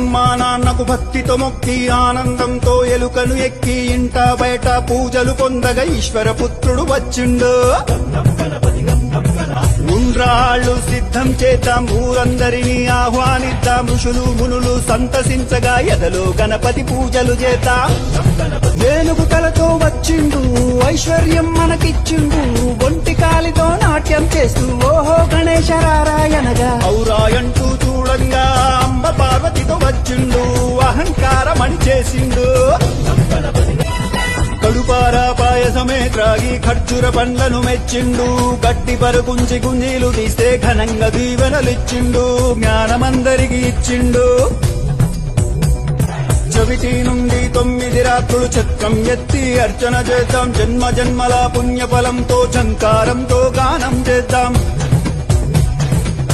అమ్మా నాన్నకు భక్తితో మొక్కి ఆనందంతో ఎలుకను ఎక్కి ఇంట బయట పూజలు పొందగా ఈశ్వర పుత్రుడు వచ్చిండు. ఉండ్రాళ్ళు సిద్ధం చేద్దాం, ఊరందరినీ ఆహ్వానిద్దాం, ఋషులు మునులు సంతసించగా ఎదలో గణపతి పూజలు చేద్దాం. ఏనుగు తలతో వచ్చిండు, ఐశ్వర్యం మనకిచ్చిండు, ఒంటి కాలితో నాట్యం చేస్తూ ఓహో గణేశ రారాయణగా ఔరాయంటూ చూడంగా అంబ పార్వతితో వచ్చిండు, అహంకారమణి చేసిండు. కడుపారా పాయసమే త్రాగి ఖర్జూర పండ్లను మెచ్చిండు, గట్టి పరుకుంచి గుంజీలు తీస్తే ఘనంగా దీవెనలిచ్చిండు, జ్ఞానమందరికి ఇచ్చిండు. చవితి నుండి 9 రాత్రులు చక్రం ఎత్తి అర్చన చేద్దాం, జన్మ జన్మల పుణ్యఫలంతో చంకారంతో గానం చేద్దాం.